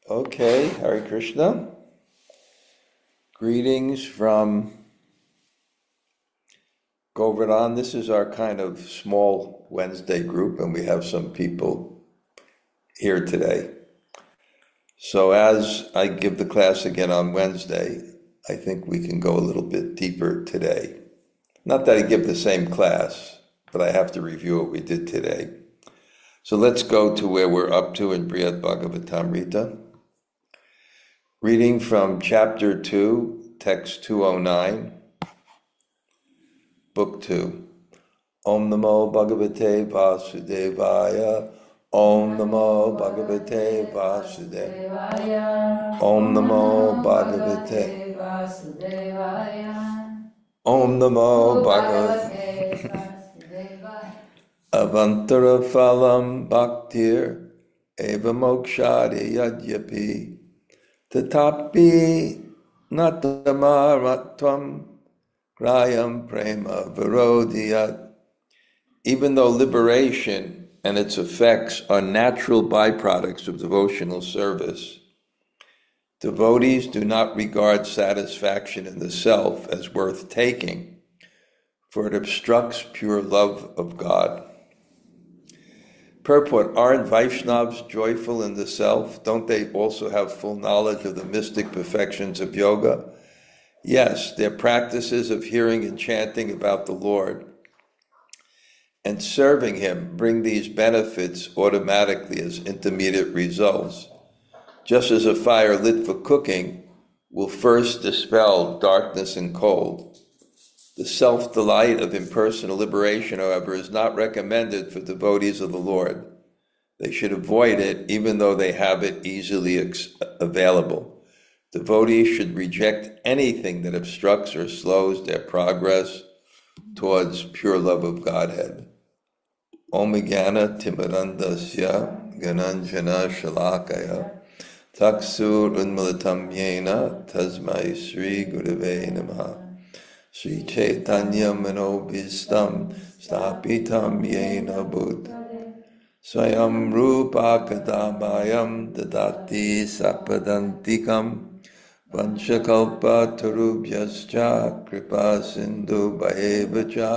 Okay, Hare Krishna. Greetings from Govardhan. This is our kind of small Wednesday group, and we have some people here today. So as I give the class again on Wednesday, I think we can go a little bit deeper today. Not that I give the same class, but I have to review what we did today. So let's go to where we're up to in Bṛhad-bhāgavatāmṛta. Reading from chapter 2, text 209, book 2. Om Namo Bhagavate Vasudevaya. Om Namo Bhagavate Vasudevaya. Om Namo Bhagavate Vasudevaya. Om Namo Bhagavate Vasudevaya. Avāntara-phalaṁ bhakter eva mokṣādi yady. Tathāpi nātmārāmatvaṁ grāhyaṁ prema-virodhi. Even though liberation and its effects are natural byproducts of devotional service, devotees do not regard satisfaction in the self as worth taking, for it obstructs pure love of God. Purport: aren't Vaishnavas joyful in the self? Don't they also have full knowledge of the mystic perfections of yoga? Yes, their practices of hearing and chanting about the Lord and serving Him bring these benefits automatically as intermediate results. Just as a fire lit for cooking will first dispel darkness and cold, the self-delight of impersonal liberation, however, is not recommended for devotees of the Lord. They should avoid it, even though they have it easily available. Devotees should reject anything that obstructs or slows their progress towards pure love of Godhead. Om Jnana Timirandasya Gananjana Shalakaya Taksur Unmilitam Yena Tasmai Sri Gurave Namaha Sri Chaitanya Manobhistam Stapitam Yena Buddha Swayam Rupa Kadamayam Dadati Sapadantikam Vanchakalpa Tarubhyascha Kripa Sindhu Bhaevacha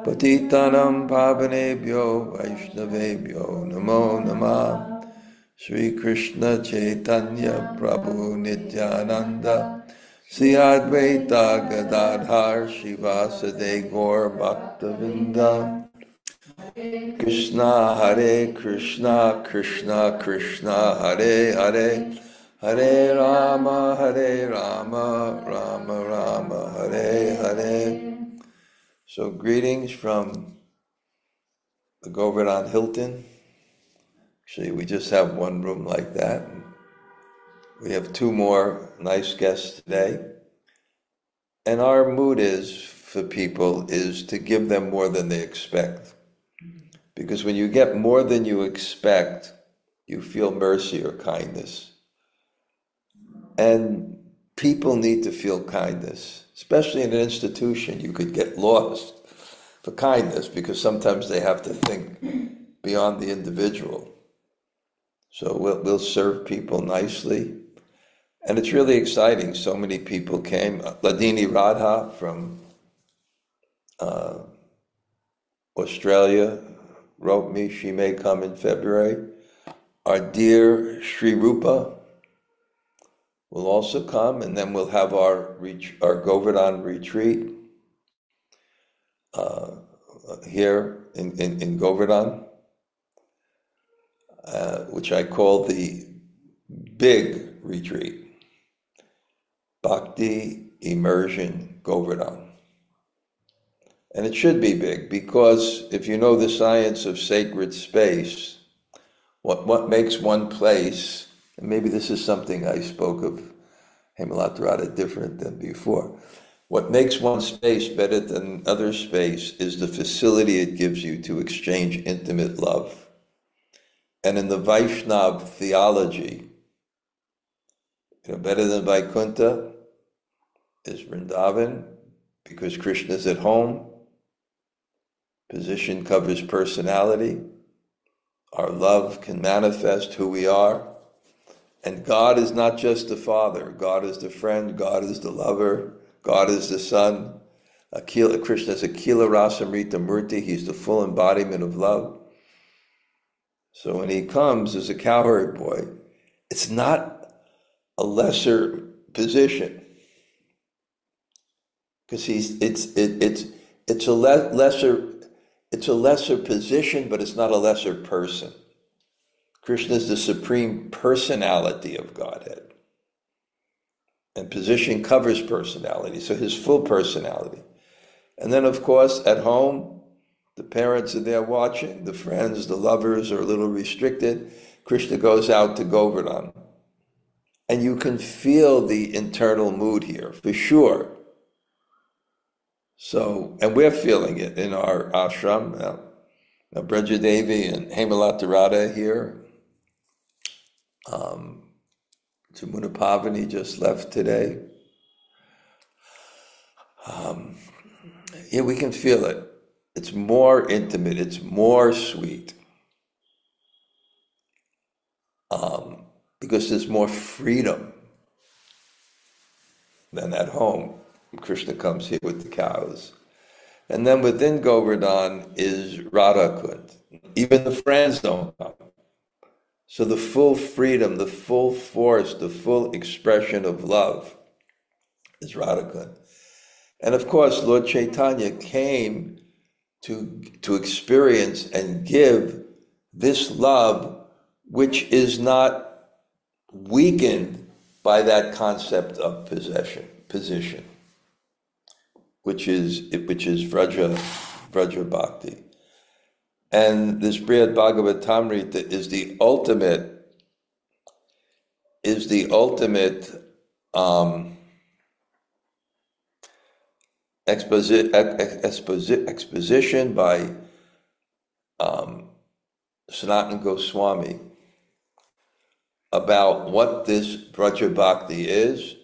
Patitanam Pavanebhyo Vaishnavebhyo Namo Namah Sri Krishna Chaitanya Prabhu Nityananda Sri Advaita Gadadhar Shivasade Gaur Bhaktavinda Krishna Hare Krishna Krishna Krishna Hare Hare Hare Rama Rama Rama Hare Hare. So greetings from the Govardhan Hilton. Actually, we just have one room like that. We have two more nice guests today. And our mood for people is to give them more than they expect. Because when you get more than you expect, you feel mercy or kindness. And people need to feel kindness. Especially in an institution, you could get lost for kindness because sometimes they have to think beyond the individual. So we'll serve people nicely. And it's really exciting. So many people came. Ladini Radha from Australia wrote me she may come in February. Our dear Sri Rupa will also come, and then we'll have our Govardhan retreat here in Govardhan, which I call the big retreat. Bhakti Immersion Govardhan. And it should be big because if you know the science of sacred space, what makes one place, and maybe this is something I spoke of Hemalatarada different than before, what makes one space better than other space is the facility it gives you to exchange intimate love. And in the Vaishnava theology, better than Vaikuntha is Vrindavan, because Krishna is at home. Position covers personality. Our love can manifest who we are. And God is not just the Father. God is the friend. God is the lover. God is the Son. Krishna is Akila Rasamrita Murti. He's the full embodiment of love. So when he comes as a cowherd boy, it's not a lesser position, because it's a lesser position, but it's not a lesser person. Krishna is the supreme personality of Godhead, and position covers personality, so his full personality. And then, of course, at home, the parents are there watching, the friends, the lovers are a little restricted. Krishna goes out to Govardhan. And you can feel the internal mood here, for sure. So, and we're feeling it in our ashram. Now Bṛhad-bhāgavatāmṛta and Hemalata Radha here. Jamuna Pavani just left today. Yeah, we can feel it. It's more intimate. It's more sweet. Because there's more freedom than at home. Krishna comes here with the cows. And then within Govardhan is Radha Kund. Even the friends don't come. So the full freedom, the full force, the full expression of love is Radha Kund. And of course, Lord Chaitanya came to experience and give this love, which is not weakened by that concept of position, which is Vraja Bhakti. And this Bṛhad-bhāgavatāmṛta is the ultimate exposition by Sanatana Goswami about what this Vraja Bhakti is.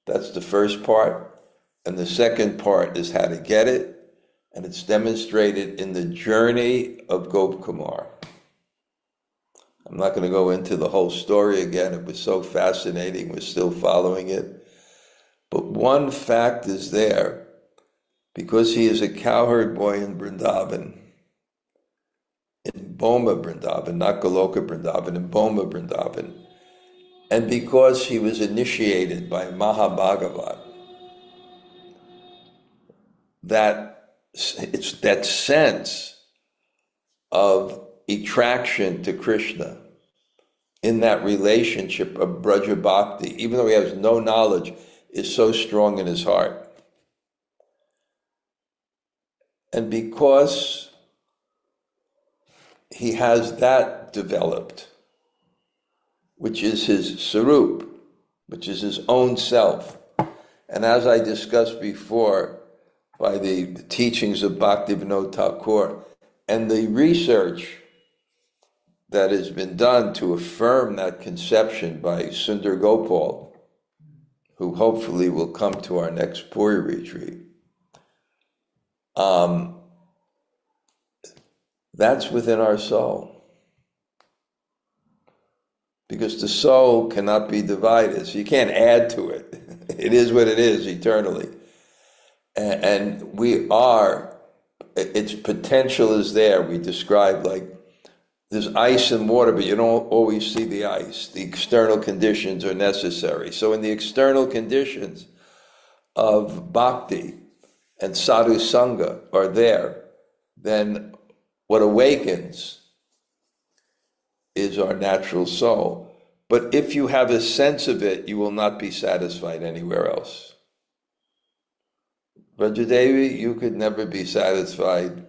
That's the first part. And the second part is how to get it. And it's demonstrated in the journey of Gop Kumar. I'm not going to go into the whole story again. It was so fascinating. We're still following it. But one fact is there, because he is a cowherd boy in Vrindavan, in Boma Vrindavan, not Goloka Vrindavan, in Boma Vrindavan, and because he was initiated by Mahabhagavat, it's that sense of attraction to Krishna in that relationship of Vraja Bhakti, even though he has no knowledge, is so strong in his heart. And because he has that developed, which is his sarup, which is his own self, and as I discussed before, by the teachings of Bhaktivinoda Thakur and the research that has been done to affirm that conception by Sundar Gopal, who hopefully will come to our next Puri retreat. That's within our soul. Because the soul cannot be divided, so you can't add to it. It is what it is eternally. And we are, its potential is there. We describe like there's ice and water, but you don't always see the ice. The external conditions are necessary. So in the external conditions of bhakti and sadhu sanga are there, then what awakens is our natural soul. But if you have a sense of it, you will not be satisfied anywhere else. Vraja-devi, you could never be satisfied.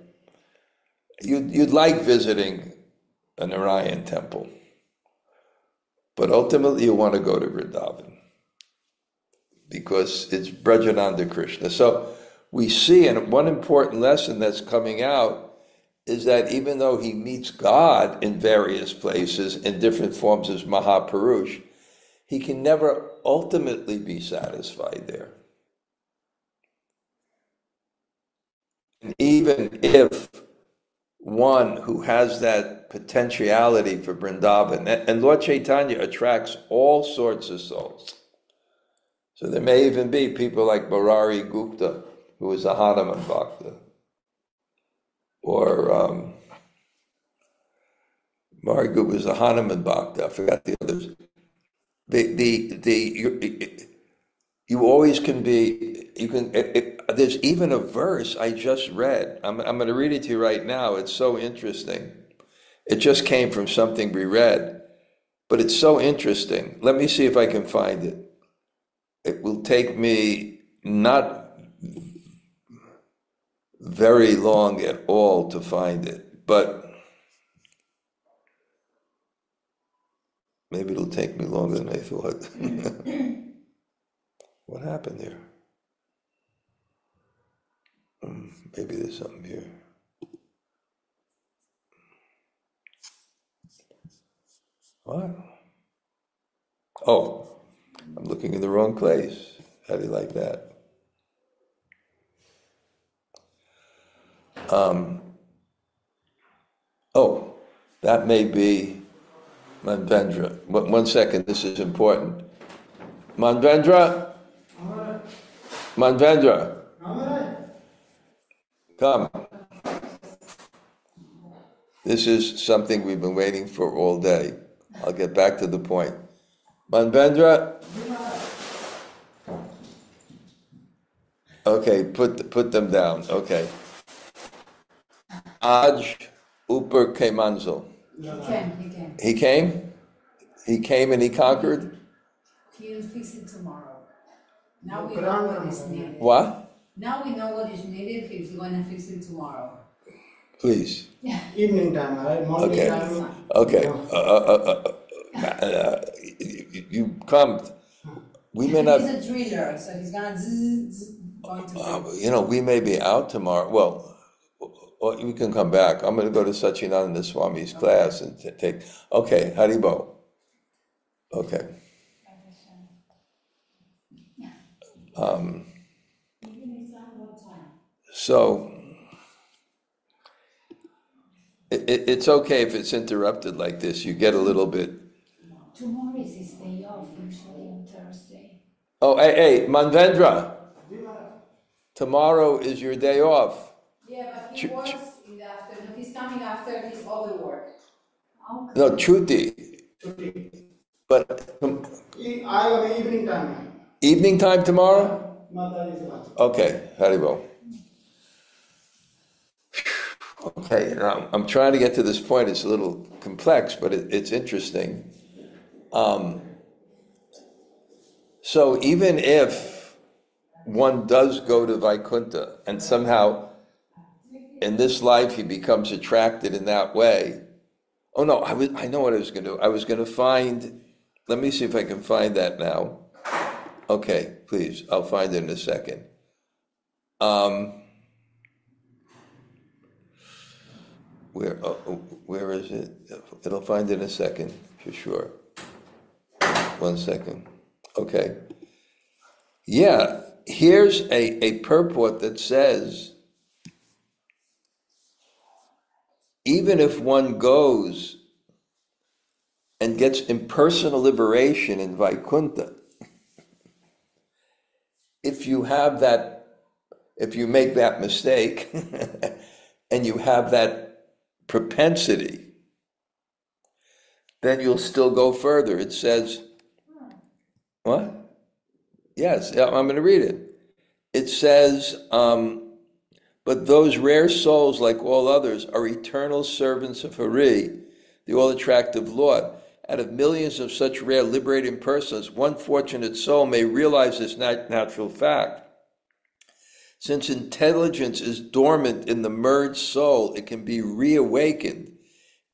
You'd like visiting a Narayan temple, but ultimately you want to go to Vrindavan because it's Brajananda Krishna. So we see, and one important lesson that's coming out is that even though he meets God in various places in different forms as Mahapurush, he can never ultimately be satisfied there. And even if one who has that potentiality for Vrindavan. And Lord Chaitanya attracts all sorts of souls. So there may even be people like Bharari Gupta, who was a Hanuman Bhakta, or Bharari Gupta was a Hanuman Bhakta. I forgot the others. You always can be, there's even a verse I just read. I'm going to read it to you right now. It's so interesting. It just came from something we read, but it's so interesting. Let me see if I can find it. It will take me not very long at all to find it, but maybe it'll take me longer than I thought. What happened here? Maybe there's something here. What? Oh, I'm looking in the wrong place. How do you like that? Oh, that may be Manvendra. One second, this is important. Manvendra? Manvendra? Come. This is something we've been waiting for all day. I'll get back to the point. Manvendra? Okay, put them down. Okay. Aj Upar Ke Manzil. He came? He came and he conquered? He'll fix it tomorrow. Now we know what is needed. What? Now we know what is needed. He's going to fix it tomorrow. Please. Yeah. Evening time, right? Morning Okay. time. Okay. You come. We may not. He's a driller, so he's going to We may be out tomorrow. Well, you can come back. I'm going to go to Satchidananda Swami's class and take. Okay, Haribo. Okay. So it's okay if it's interrupted like this. You get a little bit. Tomorrow is his day off, usually on Thursday. Oh, hey, Manvendra. Tomorrow is your day off. Yeah, but he works in the afternoon. He's coming after his other work. Okay. No, Chuti. But I have evening time. Evening time tomorrow? Okay, Haribo. Okay, now I'm trying to get to this point. It's a little complex, but it's interesting. So even if one does go to Vaikuntha and somehow in this life he becomes attracted in that way. Oh no, I know what I was going to do. I was going to find, let me see if I can find that now. Okay, please, I'll find it in a second. Where is it? It'll find it in a second, for sure. 1 second. Okay. Yeah, here's a purport that says, even if one goes and gets impersonal liberation in Vaikuntha, if you make that mistake and you have that propensity, then you'll still go further. It says, what? Yes, I'm going to read it. It says, but those rare souls, like all others, are eternal servants of Hari, the all-attractive Lord. Out of millions of such rare liberating persons, one fortunate soul may realize this natural fact. Since intelligence is dormant in the merged soul, it can be reawakened.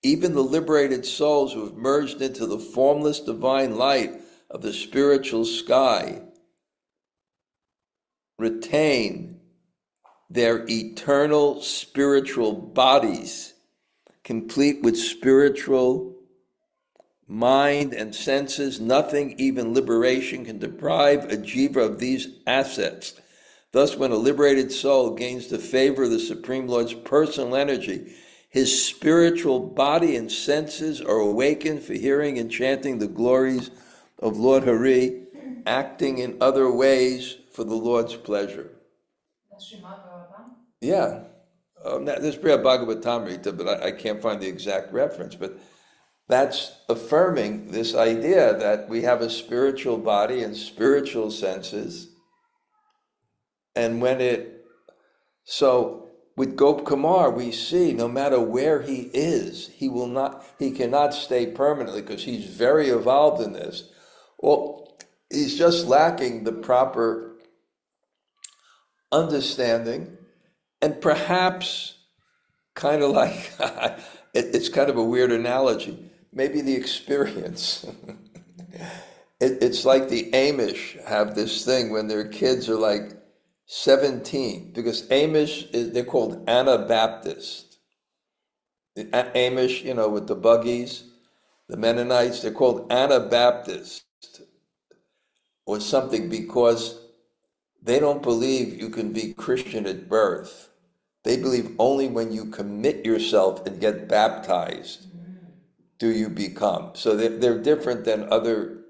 Even the liberated souls who have merged into the formless divine light of the spiritual sky retain their eternal spiritual bodies, complete with spiritual mind and senses. Nothing, even liberation, can deprive a jiva of these assets. Thus, when a liberated soul gains the favor of the Supreme Lord's personal energy, his spiritual body and senses are awakened for hearing and chanting the glories of Lord Hari, acting in other ways for the Lord's pleasure. Yeah. There's Bṛhad-bhāgavatāmṛta, but I can't find the exact reference. But that's affirming this idea that we have a spiritual body and spiritual senses. And so with Gop Kumar, we see no matter where he is, he cannot stay permanently because he's very evolved in this. Well, he's just lacking the proper understanding, and perhaps kind of like, it's kind of a weird analogy, maybe the experience. It's like the Amish have this thing when their kids are like 17, because Amish, they're called Anabaptist. The Amish, with the buggies, the Mennonites, they're called Anabaptist or something because they don't believe you can be Christian at birth. They believe only when you commit yourself and get baptized do you become. So they're different than other,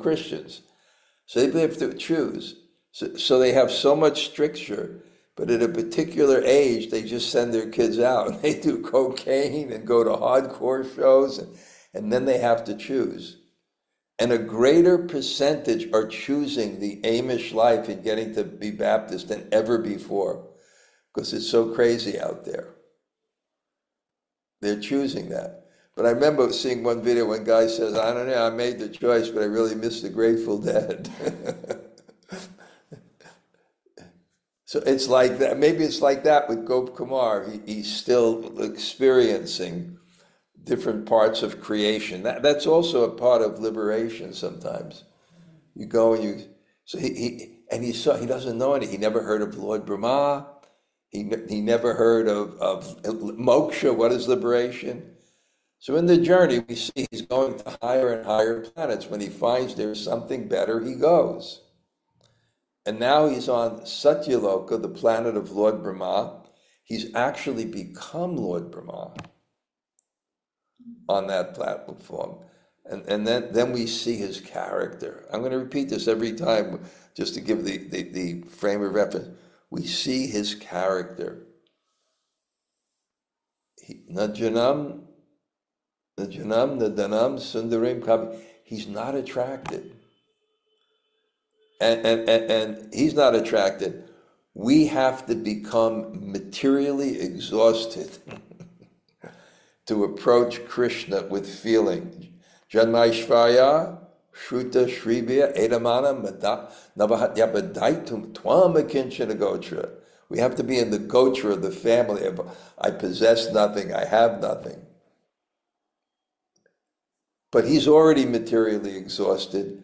Christians. So they have to choose. So they have so much stricture, but at a particular age, they just send their kids out and they do cocaine and go to hardcore shows, and then they have to choose. And a greater percentage are choosing the Amish life and getting to be Baptist than ever before, because it's so crazy out there. They're choosing that. But I remember seeing one video when a guy says, I don't know, I made the choice, but I really miss the Grateful Dead. So it's like that. Maybe it's like that with Gop Kumar. He's still experiencing different parts of creation. That's also a part of liberation sometimes. You go and he doesn't know any. He never heard of Lord Brahma. He never heard of moksha. What is liberation? So in the journey, we see he's going to higher and higher planets. When he finds there's something better, he goes. And now he's on Satyaloka, the planet of Lord Brahma. He's actually become Lord Brahma on that platform. And then we see his character. I'm going to repeat this every time just to give the frame of reference. We see his character. Najanam, Nadanam, Sundarim, Kavi. He's not attracted. And he's not attracted. We have to become materially exhausted to approach Krishna with feeling. Janmaishvaya, Shruta, Shrivya, Edamana, Navahat Yabadaitum, Twamakinchana Gotra. We have to be in the Gotra of the family of I possess nothing, I have nothing. But he's already materially exhausted,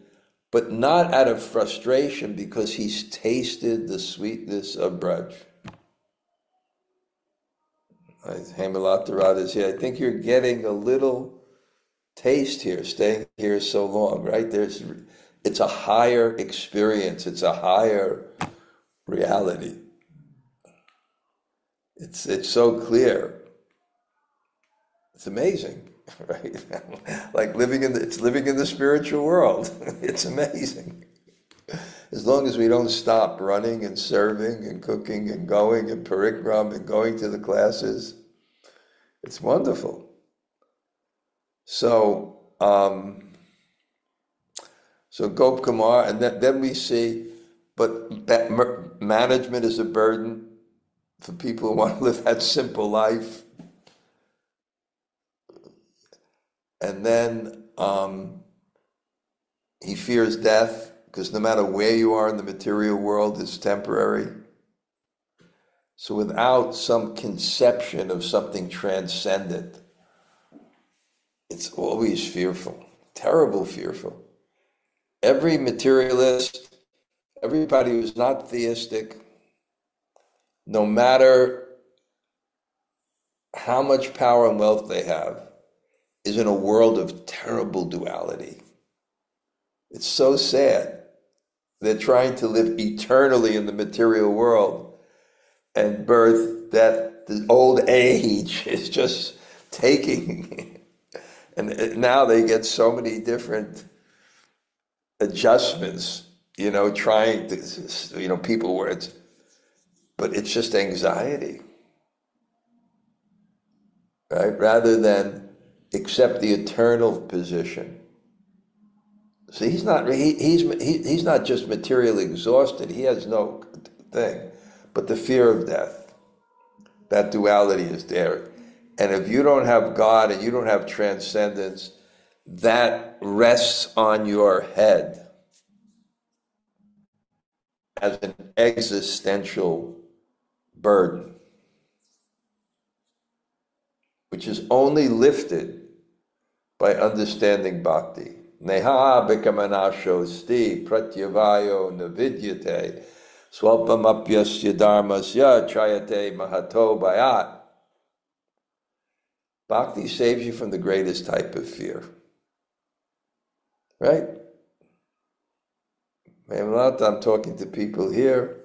but not out of frustration because he's tasted the sweetness of Braj. Hemalata Radha is here. I think you're getting a little taste here, staying here so long, right? It's a higher experience. It's a higher reality. It's so clear. It's amazing, right? Like living in the spiritual world. It's amazing. As long as we don't stop running and serving and cooking and going and parikrama and going to the classes, it's wonderful. So Gop Kumar, and then we see, but that management is a burden for people who want to live that simple life. And then he fears death, because no matter where you are in the material world, it's temporary. So without some conception of something transcendent, it's always fearful, terrible fearful. Every materialist, everybody who's not theistic, no matter how much power and wealth they have, is in a world of terrible duality. It's so sad. They're trying to live eternally in the material world, and birth, death, the old age is just taking, and now they get so many different adjustments, trying to, people where but it's just anxiety, right? Rather than accept the eternal position. See, he's not just materially exhausted. He has no thing, but the fear of death. That duality is there. And if you don't have God and you don't have transcendence, that rests on your head as an existential burden, which is only lifted by understanding bhakti. Neha bhikamanashosti pratyavayo navidyate swalpamapyasya dharmasya chayate mahato bhayat. Bhakti saves you from the greatest type of fear. Right? I'm talking to people here,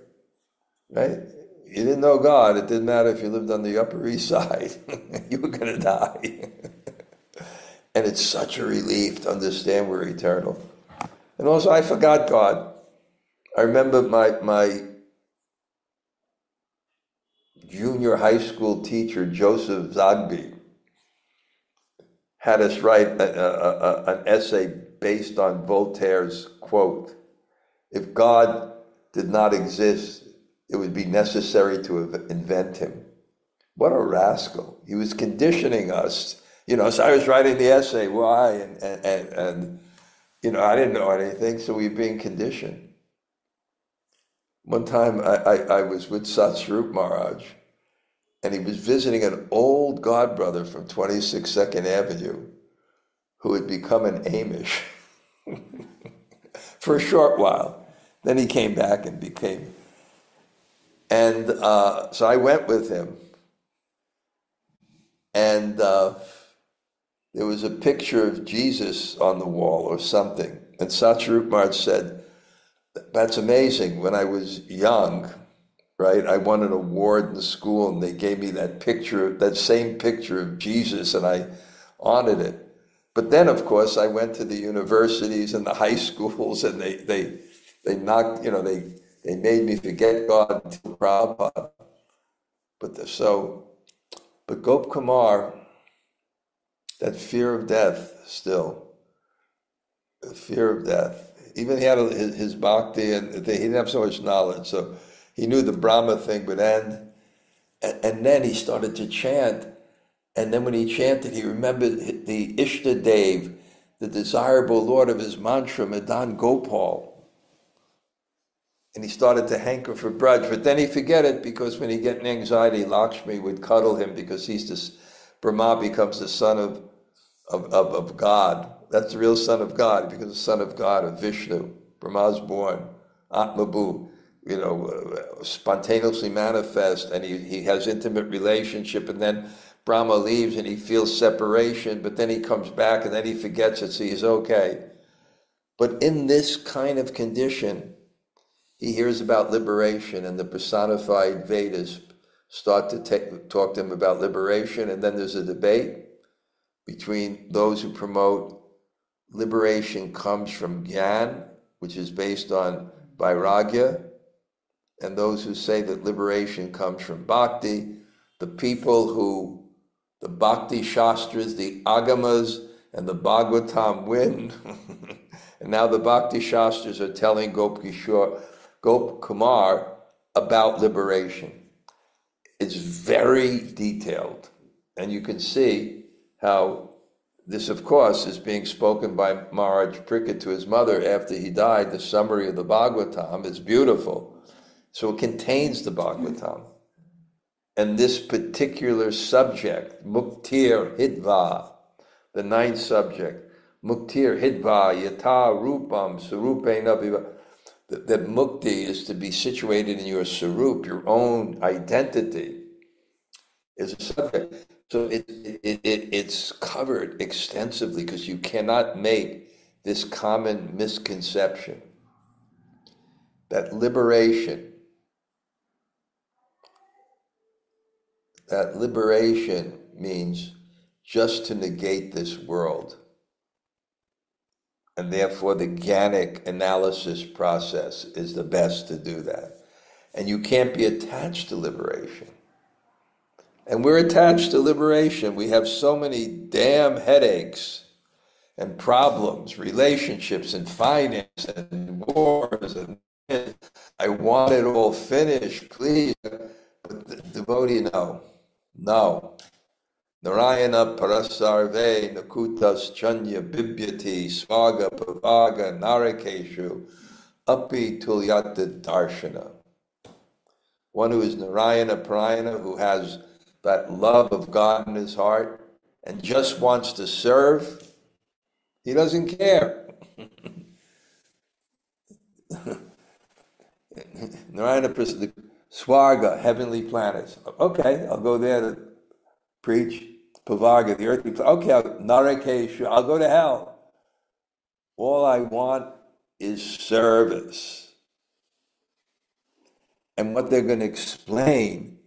right? You didn't know God. It didn't matter if you lived on the Upper East Side. You were going to die. And it's such a relief to understand we're eternal. And also, I forgot God. I remember my junior high school teacher, Joseph Zogby, had us write an essay based on Voltaire's quote, "If God did not exist, it would be necessary to invent him." What a rascal. He was conditioning us. So I was writing the essay, why? And I didn't know anything, so we were being conditioned. One time I was with Satsvarup Maharaj, and he was visiting an old godbrother from 26 Second Avenue who had become an Amish for a short while. Then he came back and became, and so I went with him, and there was a picture of Jesus on the wall or something, and Satsvarup Maharaj said, "That's amazing. When I was young, right, I won an award in the school, and they gave me that same picture of Jesus, and I honored it. But then, of course, I went to the universities and the high schools, and they knocked, they made me forget God until Prabhupada. But Gop Kumar, that fear of death still, the fear of death. Even he had his bhakti, and he didn't have so much knowledge, so he knew the Brahma thing would end. And then he started to chant, and then when he chanted, he remembered the Ishtadev, the desirable lord of his mantra, Madan Gopal. And he started to hanker for Braj, but then he forget it, because when he get an anxiety, Lakshmi would cuddle him, because Brahma becomes the son of God. That's the real son of God, because the son of God, of Vishnu. Brahma's born, Atmabhu, spontaneously manifest, and he has intimate relationship, and then Brahma leaves and he feels separation, but then he comes back and then he forgets it, so he's okay. But in this kind of condition, he hears about liberation, and the personified Vedas start to talk to him about liberation, and then there's a debate between those who promote liberation comes from Jnana, which is based on vairagya, and those who say that liberation comes from bhakti. The people who the bhakti shastras, the agamas, and the Bhagavatam win. And now the bhakti shastras are telling Gop Kumar about liberation. It's very detailed, and you can see how this, of course, is being spoken by Maharaj Bṛhad to his mother after he died. The summary of the Bhagavatam is beautiful. So it contains the Bhagavatam. And this particular subject, Muktir Hidva, the ninth subject, Muktir Hidva Yata Rupam Sarupena Viva, that mukti is to be situated in your sarup, your own identity, is a subject. So it's covered extensively, because you cannot make this common misconception that liberation that liberation means just to negate this world. And therefore the Jnanic analysis process is the best to do that. And you can't be attached to liberation. And we're attached to liberation. We have so many damn headaches and problems, relationships and finance and wars. And I want it all finished, please. But the devotee, no. Narayana parasarve nakutas chanya bibhyati svaga pavaga narakeshu api tulyata darshana. One who is Narayana Parayana, who has that love of God in his heart and just wants to serve, he doesn't care. Narayana Swarga, heavenly planets. Okay, I'll go there to preach. Pavaga, the earthly planet. Okay, Narakeshu, I'll go to hell. All I want is service. And what they're going to explain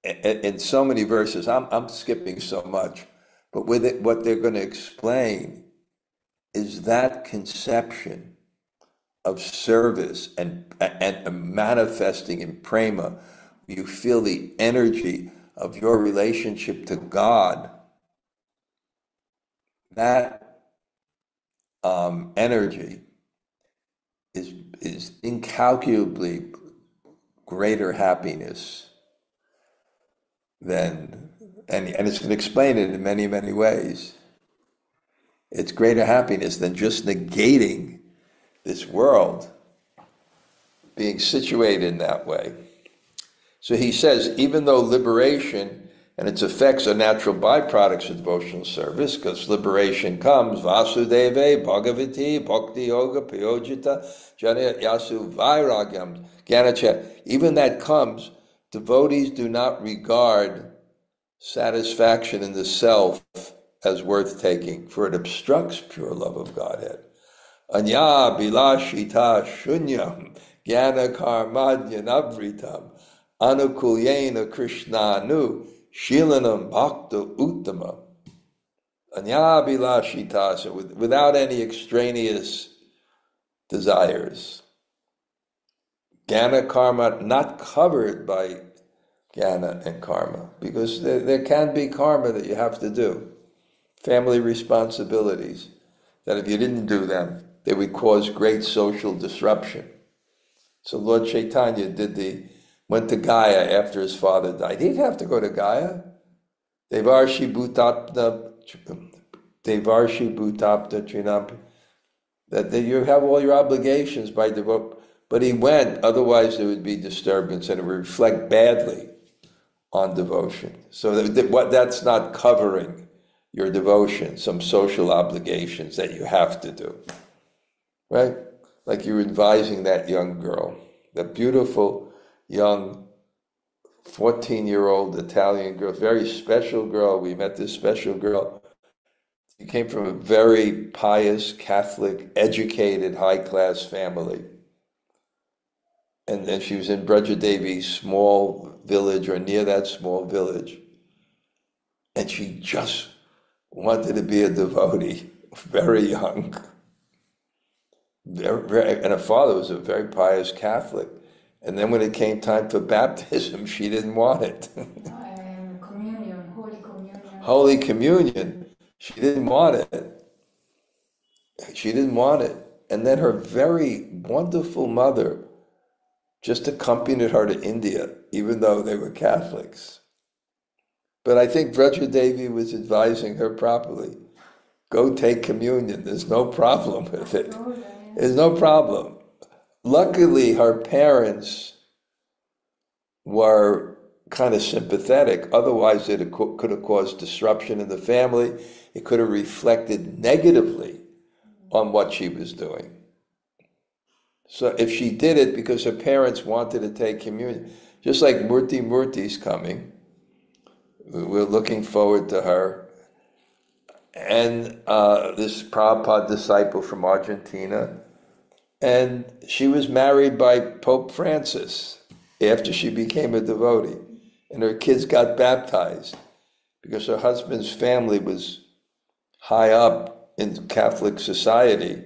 in so many verses, I'm skipping so much, but with it, what they're going to explain is that conception of service and manifesting in prema. You feel the energy of your relationship to God. That energy is incalculably greater happiness than, and it's going to explain it in many, many ways. It's greater happiness than just negating this world, being situated in that way. So he says, even though liberation and its effects are natural byproducts of devotional service, because liberation comes, Vasudeve, Bhagavati, Bhakti Yoga, Piyojita, Jana Yasu, Vairāgyam, Gyanacha, even that comes, devotees do not regard satisfaction in the self as worth taking, for it obstructs pure love of Godhead. Anya bilashita shunyam jnana karmadyanavritam anukulyena krishnanu shilanam bhakta uttama. Anya bilashita, so without any extraneous desires. Jnana karma, not covered by jnana and karma, because there can be karma that you have to do. Family responsibilities, that if you didn't do them, they would cause great social disruption. So Lord Chaitanya went to Gaya after his father died. He didn't have to go to Gaya. Devarshi bhutapta trinam. That you have all your obligations by devote. But he went, otherwise there would be disturbance and it would reflect badly on devotion. So that's not covering your devotion, some social obligations that you have to do. Right? Like you were advising that young girl, that beautiful young 14-year-old Italian girl, very special girl. We met this special girl. She came from a very pious, Catholic, educated, high-class family. And then she was in Bṛhad-bhāgavatāmṛta's small village, or near that small village. And she just wanted to be a devotee, very young. And her father was a very pious Catholic. And then when it came time for baptism, she didn't want it. Communion, Holy Communion. Holy Communion, she didn't want it. She didn't want it. And then her very wonderful mother just accompanied her to India, even though they were Catholics. But I think Bṛhad-bhāgavatāmṛta was advising her properly. Go take communion. There's no problem with it. There's no problem. Luckily, her parents were kind of sympathetic. Otherwise, it could have caused disruption in the family. It could have reflected negatively on what she was doing. So if she did it because her parents wanted to take communion, just like Murti's coming, we're looking forward to her. And this Prabhupada disciple from Argentina, and she was married by Pope Francis after she became a devotee. and her kids got baptized because her husband's family was high up in Catholic society,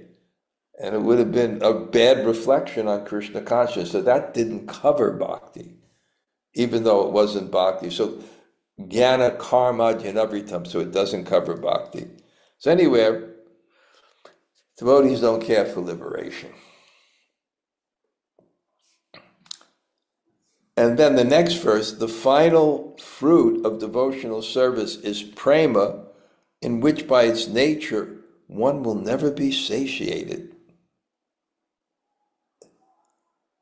and it would have been a bad reflection on Krishna consciousness. So that didn't cover bhakti, even though it wasn't bhakti. So jnana karma jnavritam, so it doesn't cover bhakti. So anyway, devotees don't care for liberation. And then the next verse, the final fruit of devotional service is prema, in which by its nature one will never be satiated.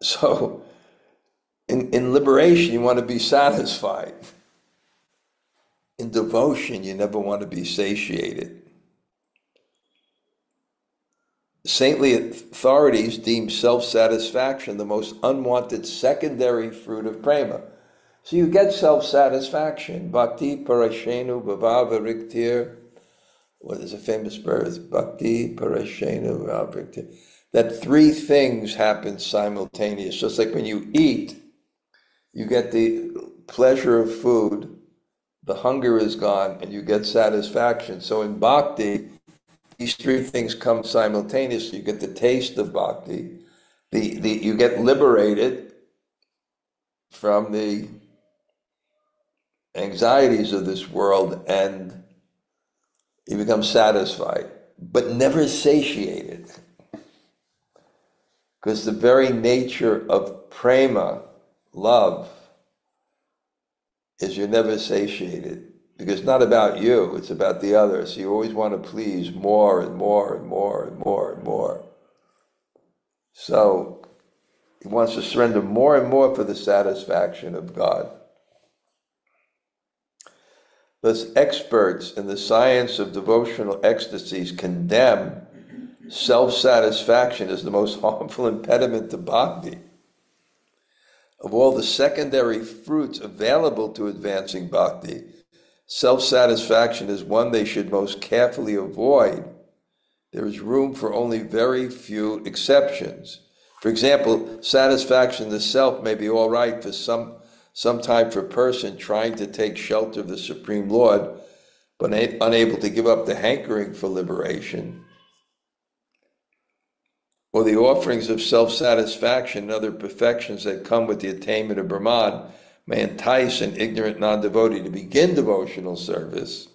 So in liberation you want to be satisfied. In devotion you never want to be satiated. Saintly authorities deem self-satisfaction the most unwanted secondary fruit of prema. So you get self-satisfaction. Bhakti parashenu bhava-viriktir. What is a famous verse? Bhakti parashenu bhava-viriktir. That three things happen simultaneously. Just like when you eat, you get the pleasure of food, the hunger is gone, and you get satisfaction. So in bhakti, these three things come simultaneously. You get the taste of bhakti, you get liberated from the anxieties of this world, and you become satisfied, but never satiated. Because the very nature of prema, love, is you're never satiated. Because it's not about you, it's about the other. So you always want to please more and more and more and more and more. So he wants to surrender more and more for the satisfaction of God. Thus, experts in the science of devotional ecstasies condemn self-satisfaction as the most harmful impediment to bhakti. Of all the secondary fruits available to advancing bhakti, self-satisfaction is one they should most carefully avoid. There is room for only very few exceptions. For example, satisfaction in the self may be all right for some time for a person trying to take shelter of the Supreme Lord, but unable to give up the hankering for liberation. Or the offerings of self-satisfaction and other perfections that come with the attainment of Brahman may entice an ignorant non-devotee to begin devotional service.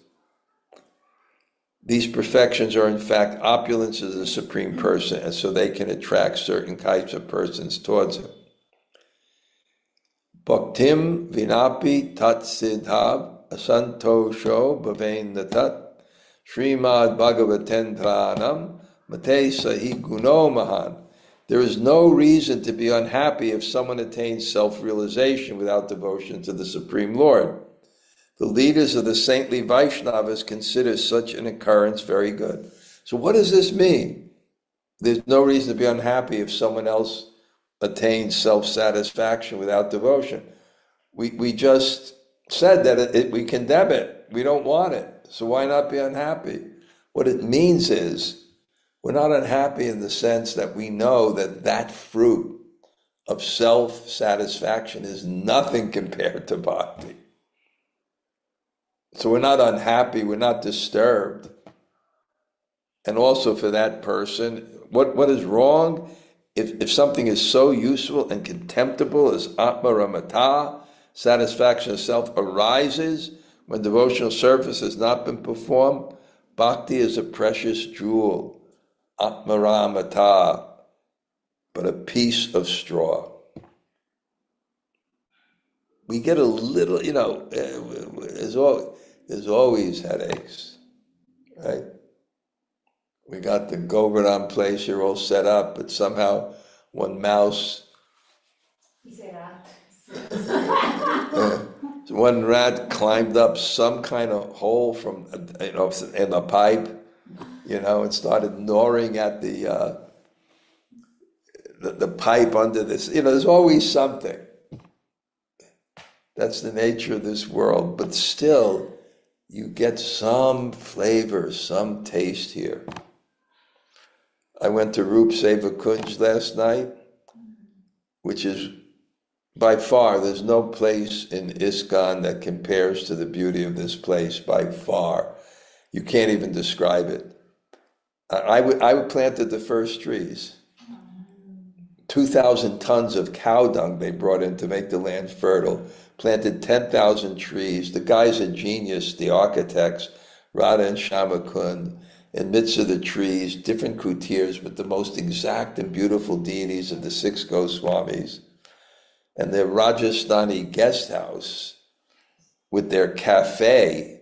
These perfections are in fact opulences of the Supreme Person, and so they can attract certain types of persons towards him. Bhaktim vinapi tat siddhab asantosho bhavein natat Bṛhad-bhāgavatāmṛta mate sahi guno mahan. There is no reason to be unhappy if someone attains self-realization without devotion to the Supreme Lord. The leaders of the saintly Vaishnavas consider such an occurrence very good. So what does this mean? There's no reason to be unhappy if someone else attains self-satisfaction without devotion. We just said that we condemn it. We don't want it. So why not be unhappy? What it means is, we're not unhappy in the sense that we know that that fruit of self-satisfaction is nothing compared to bhakti. So we're not unhappy, we're not disturbed. And also for that person, what is wrong? If something is so useful and contemptible as nātmārāmatvaṁ, satisfaction of self, arises when devotional service has not been performed, bhakti is a precious jewel. nātmārāmatvaṁ, but a piece of straw. We get a little, there's always headaches, right? We got the Govardhan place here all set up, but somehow one mouse, one rat climbed up some kind of hole from, in a pipe, and started gnawing at the pipe under this. There's always something. That's the nature of this world. But still, you get some flavor, some taste here. I went to Rup Seva Kunj last night, which is By far, there's no place in ISKCON that compares to the beauty of this place, by far. You can't even describe it. I planted the first trees. 2,000 tons of cow dung they brought in to make the land fertile. Planted 10,000 trees. The guys are genius, the architects, Radha and Shamakund. In midst of the trees, different coutiers with the most exact and beautiful deities of the 6 Goswamis. And their Rajasthani guest house with their cafe.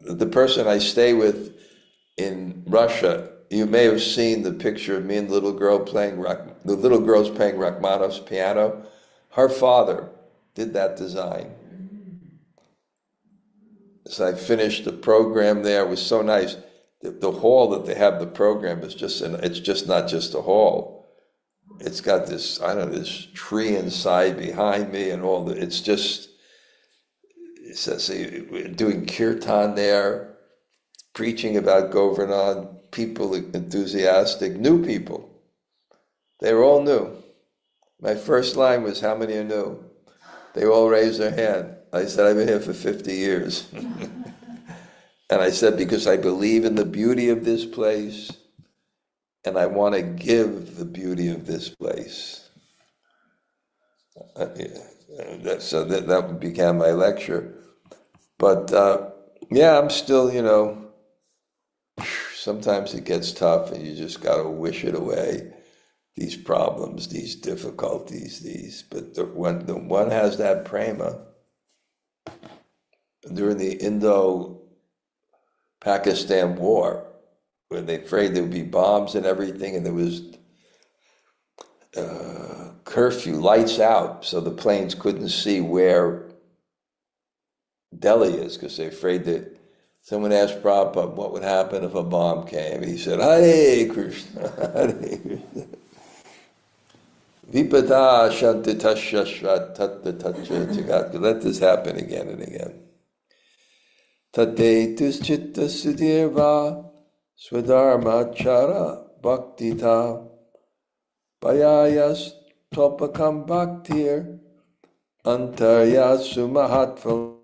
The person I stay with in Russia, you may have seen the picture of me and the little girl playing the little girl's playing Rachmaninoff's piano. Her father did that design. So I finished the program there. It was so nice. The hall that they have the program is it's just not just a hall. It's got this, I don't know, this tree inside behind me and it says doing kirtan there, preaching about Govardhan, people enthusiastic, new people. They were all new. My first line was, how many are new? They all raised their hand. I said, I've been here for 50 years. And I said, because I believe in the beauty of this place, and I want to give the beauty of this place. So that became my lecture. But yeah, I'm still, sometimes it gets tough and you just got to wish it away. These problems, these difficulties, but when the one has that prema, during the Indo-Pakistan war, when they afraid there would be bombs and everything, and there was curfew, lights out, so the planes couldn't see where Delhi is, because they're afraid that someone asked Prabhupada what would happen if a bomb came. He said, Hare Krishna, Hare Krishna. Vipada shantitasya tatta tattva jagat. Let this happen again and again. Tatetus chitta sudirva swadharma chara bhaktita payayas topakam bhaktir antaryasu mahatva.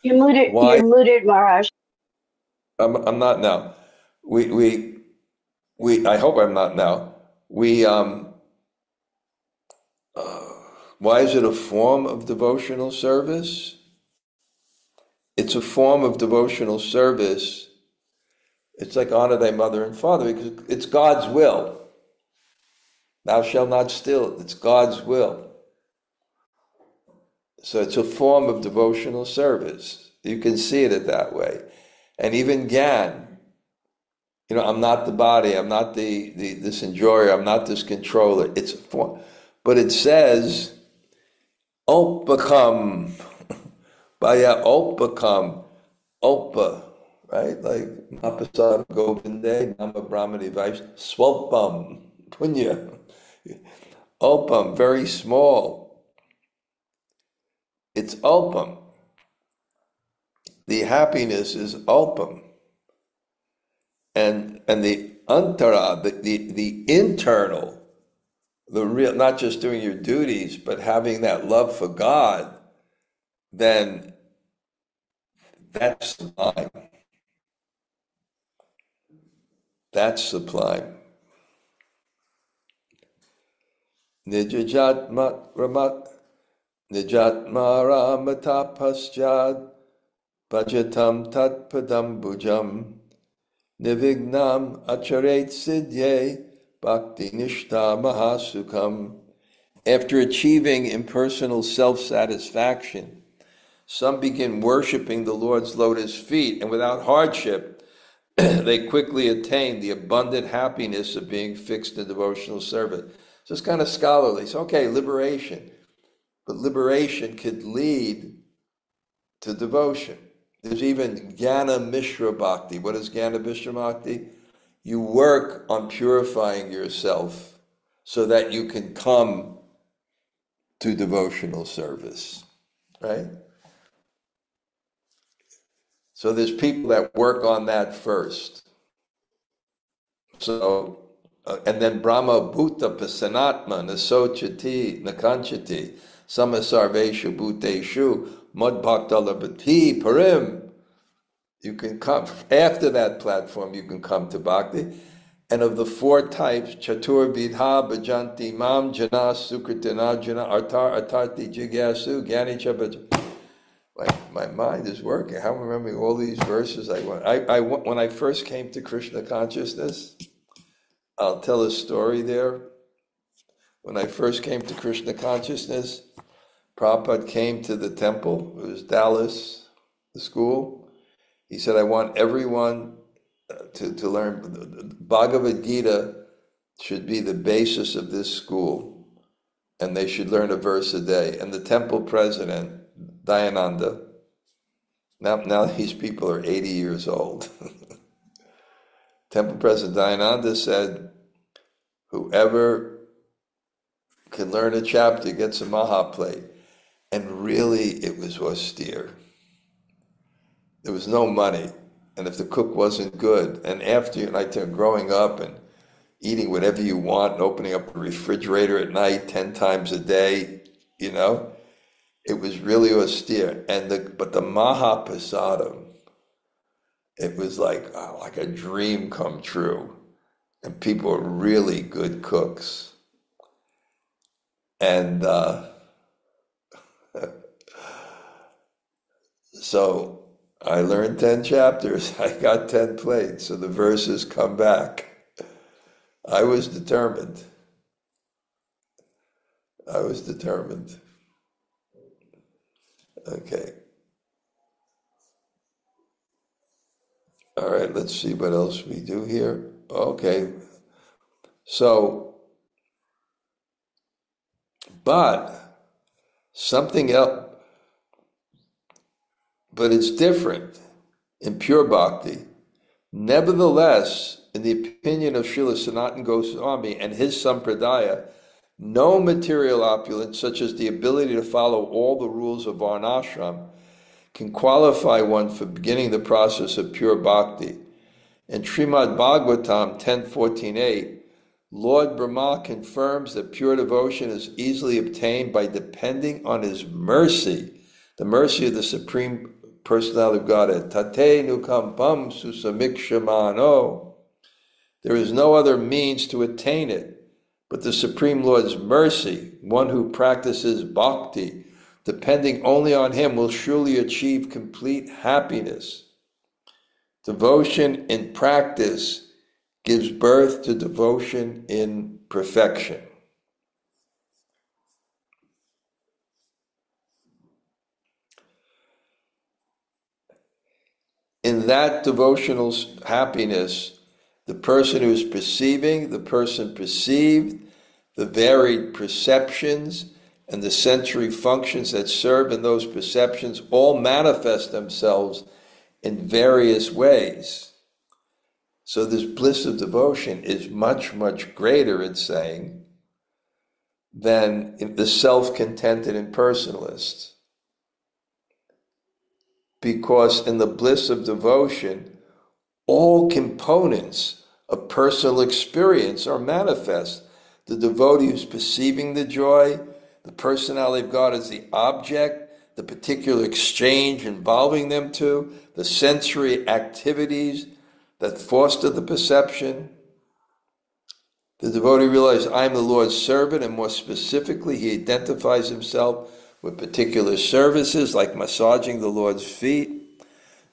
Why? You're muted, Maharaj. I'm not now. We I hope I'm not now. Why is it a form of devotional service? It's a form of devotional service. It's like honor thy mother and father, because it's God's will. Thou shalt not steal. It's God's will. So it's a form of devotional service. You can see it that way. And even Gyan, I'm not the body, I'm not this enjoyer, I'm not this controller. It's a form. But it says, Opakam, Baya Opakam, Opa, right? Like Mapasada Govinde, Nama Brahmani Vaish, Swalpam, Punya. Opam, very small. It's Opam. The happiness is Opam. And the antara, the internal, the real, not just doing your duties, but having that love for God, then that's sublime. That's sublime. Nijajat mat ramat nātmārāmatvaṁ bhajatam tatpadam bhujam nivignam acharet siddhye bhakti nishta mahasukham. After achieving impersonal self-satisfaction, some begin worshiping the Lord's lotus feet, and without hardship, they quickly attain the abundant happiness of being fixed in devotional service. So it's kind of scholarly. It's okay, liberation. But liberation could lead to devotion. There's even Jnana Mishra Bhakti. What is Jnana Mishra Bhakti? You work on purifying yourself so that you can come to devotional service, right? So there's people that work on that first. So, and then Brahma Bhuta Pasanatma Nasochati Nakanchati Samasarveshu Bhuteshu Madbhaktalabhati Parim. You can come, after that platform, you can come to Bhakti. And of the four types, Chatur Vidha Bhajanti Mam Jana Sukritina Jana Artarti Jigyasu Gyani Chabaj. My mind is working. I'm remembering all these verses. When I first came to Krishna consciousness, I'll tell a story there. When I first came to Krishna consciousness, Prabhupada came to the temple. It was Dallas, the school. He said, I want everyone to learn. Bhagavad Gita should be the basis of this school, and they should learn a verse a day. And the temple president, Dayananda, now these people are 80 years old. Temple President Dayananda said, whoever can learn a chapter gets a Mahaplate. And really, it was austere. There was no money. And if the cook wasn't good, and after, growing up and eating whatever you want and opening up the refrigerator at night 10 times a day, it was really austere. But the Mahaprasadam, it was like a dream come true. And people were really good cooks. And so I learned 10 chapters. I got 10 plates. So the verses come back. I was determined. Okay. All right, let's see what else we do here. Okay. So, but something else, but it's different in pure bhakti. Nevertheless, in the opinion of Srila Sanatana Goswami and his sampradaya, no material opulence, such as the ability to follow all the rules of varnashram, can qualify one for beginning the process of pure bhakti. In Bṛhad-bhāgavatāmṛta 10.14.8, Lord Brahma confirms that pure devotion is easily obtained by depending on his mercy, the mercy of the Supreme Personality of Godhead. Tate nukampam susamikshamano. There is no other means to attain it but the Supreme Lord's mercy. One who practices bhakti, depending only on him, will surely achieve complete happiness. Devotion in practice gives birth to devotion in perfection. In that devotional happiness, the person who is perceiving, the person perceived, the varied perceptions, and the sensory functions that serve in those perceptions all manifest themselves in various ways. So this bliss of devotion is much, much greater, it's saying, than the self-contented impersonalist. Because in the bliss of devotion, all components of personal experience are manifest. The devotee who's perceiving the joy, the personality of God as the object, the particular exchange involving them two, the sensory activities that foster the perception. The devotee realizes, I am the Lord's servant, and more specifically, he identifies himself with particular services like massaging the Lord's feet.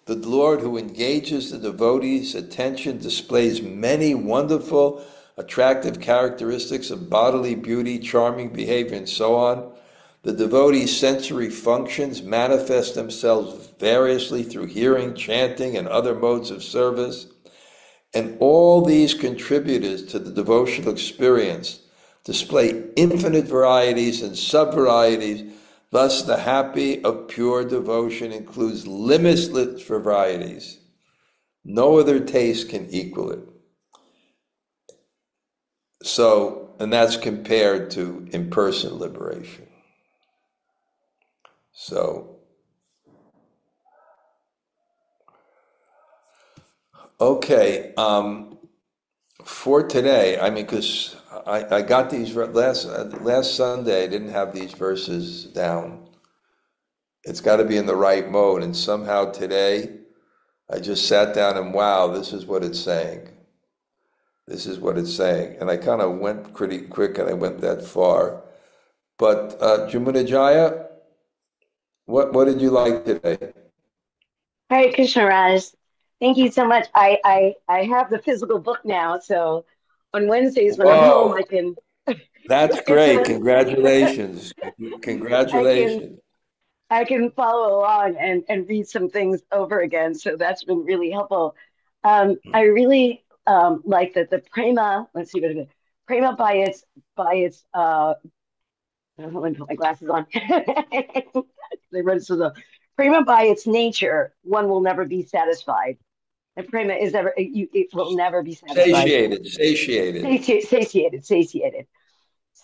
The Lord who engages the devotees' attention displays many wonderful, attractive characteristics of bodily beauty, charming behavior, and so on. The devotees' sensory functions manifest themselves variously through hearing, chanting, and other modes of service. And all these contributors to the devotional experience display infinite varieties and sub-varieties. Thus, the happy of pure devotion includes limitless varieties. No other taste can equal it. So, and that's compared to impersonal liberation. So, okay, for today, I mean, because I got these last Sunday, I didn't have these verses down. It's got to be in the right mode, and somehow today, I just sat down and wow, this is what it's saying. This is what it's saying. And I kind of went pretty quick and I went that far. But Jumunajaya, what did you like today? Hare Krishna Raj. Thank you so much. I have the physical book now, so on Wednesdays when I'm home, Whoa, I can. that's It's great. Congratulations. I can Congratulations. I can follow along and read some things over again. So that's been really helpful. I really like that the prema. Let's see what it is. Prema by its let me put my glasses on. They read so the prema by its nature, one will never be satisfied. And prema is ever it will never be satisfied. Satiated. Satiated.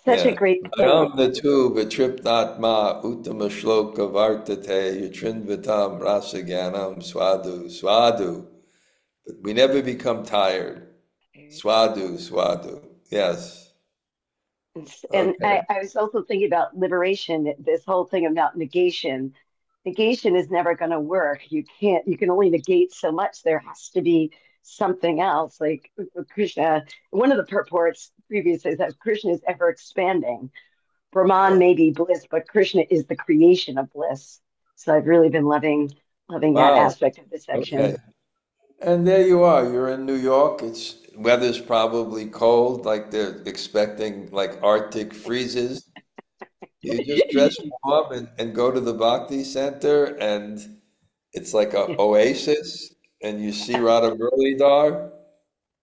Such a Yeah. great thing. Ayam natu vitriptatma uttama shloka vartate yatrinvatam rasaganam swadu. But we never become tired. Swadu. Yes. And Okay. I was also thinking about liberation, this whole thing about negation. Negation is never going to work. You can only negate so much. There has to be something else. Like Krishna, one of the purports previously says Krishna is ever expanding. Brahman Yeah. may be bliss, but Krishna is the creation of bliss. So I've really been loving that Wow. aspect of the Okay. section. And there you are. You're in New York. It's weather's probably cold, like they're expecting like Arctic freezes. You just dress warm and go to the Bhakti Center, and it's like a oasis, and you see Radha Muralidhar,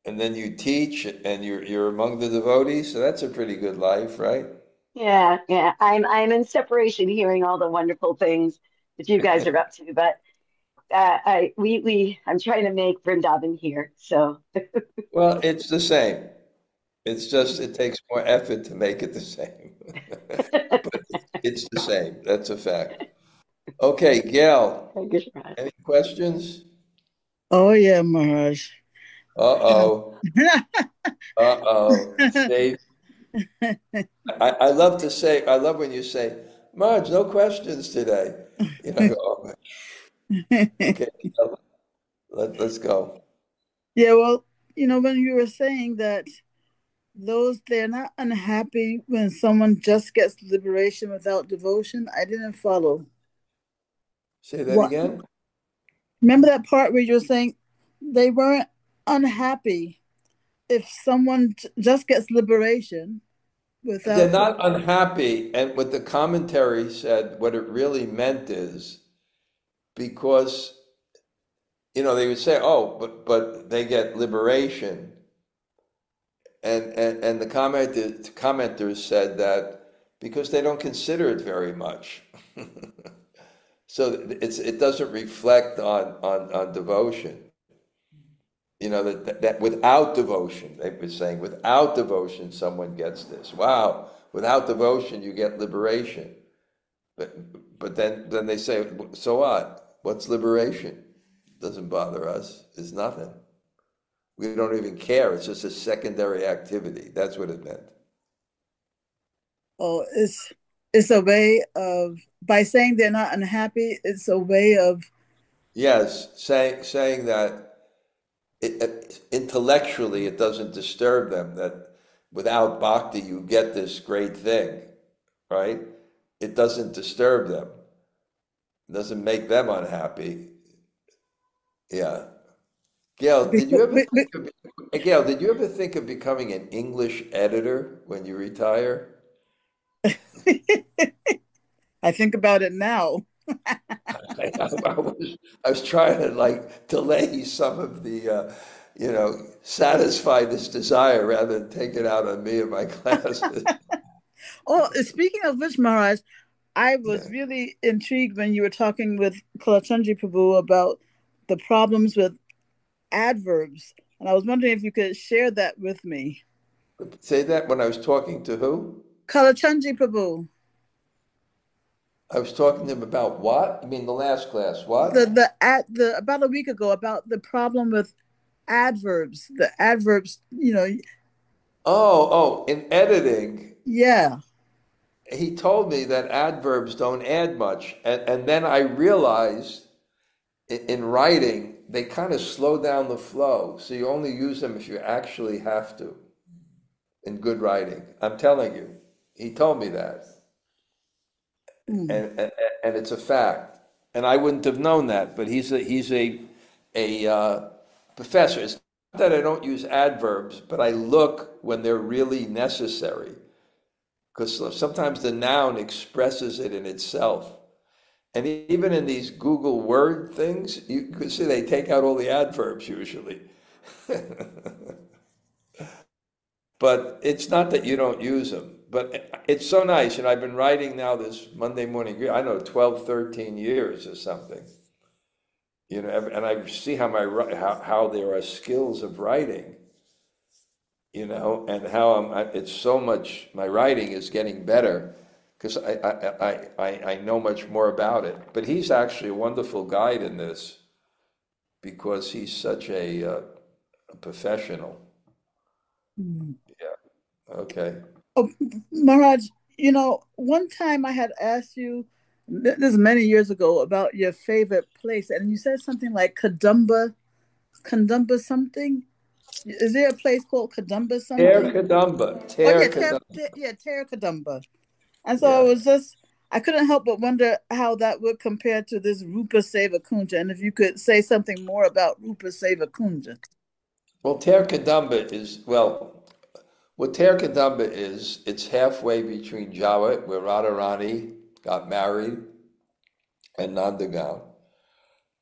and then you teach, and you're among the devotees. So that's a pretty good life, right? Yeah. I'm in separation, hearing all the wonderful things that you guys are up to, but I'm trying to make Vrindavan here. So Well, it's the same. It's just it takes more effort to make it the same. But it's the same. That's a fact. Okay, Gail, any questions? Oh yeah, Maharaj. Uh, Uh-oh. Uh-oh. See, I love to say, I love when you say, Marge, no questions today. You know, I go, oh, okay, let's go. Yeah, well, when you were saying that they're not unhappy when someone just gets liberation without devotion, I didn't follow. Say that What? again? Remember that part where you were saying they weren't unhappy if someone just gets liberation They're without. not unhappy. And what the commentary said, what it really meant is because, they would say, oh, but they get liberation. And the commenters said that because they don't consider it very much. So it doesn't reflect on devotion. That without devotion, they were saying, without devotion, someone gets this. Wow, without devotion, you get liberation. But then they say, so what? What's liberation? Doesn't bother us. It's nothing. We don't even care. It's just a secondary activity. That's what it meant. Oh, it's a way of, by saying they're not unhappy, it's a way of. Yes, saying that intellectually it doesn't disturb them that without bhakti you get this great thing, right? it doesn't disturb them. It doesn't make them unhappy. Yeah. Gail, did you ever think of becoming an English editor when you retire? I think about it now. I was trying to like delay some of the, satisfy this desire rather than take it out on me and my classes. Oh, speaking of which, Maharaj, I was Yeah. really intrigued when you were talking with Kalachandji Prabhu about the problems with adverbs. And I was wondering if you could share that with me. Say that when I was talking to who? Kalachandji Prabhu, I was talking to him about what? You mean the last class? What? the about a week ago about the problem with adverbs. The adverbs, In editing, yeah. he told me that adverbs don't add much. And then I realized in writing, they kind of slow down the flow. So you only use them if you actually have to in good writing. I'm telling you. He told me that. Mm. And it's a fact. And I wouldn't have known that, but he's a professor. It's not that I don't use adverbs, but I look when they're really necessary. Because sometimes the noun expresses it in itself. And even in these Google Word things, you can see they take out all the adverbs usually. But it's not that you don't use them. But it's so nice. I've been writing now this Monday morning, I don't know, 12, 13 years or something. And I see how there are skills of writing, and how it's so much, my writing is getting better because I know much more about it. But he's actually a wonderful guide in this because he's such a professional. Mm. Yeah. Okay. Oh, Maharaj, one time I had asked you, this is many years ago, about your favorite place, and you said something like Kadumba something. Is there a place called Kadumba Ter something? Kadumba. Oh Ter yeah, Kadumba. Terra Kadumba. And so Yeah. I couldn't help but wonder how that would compare to this Rupa Seva Kunja, and if you could say something more about Rupa Seva Kunja. Well, Ter Kadumba what Ter Kadumba is, it's halfway between Java, where Radharani got married, and Nandagaon.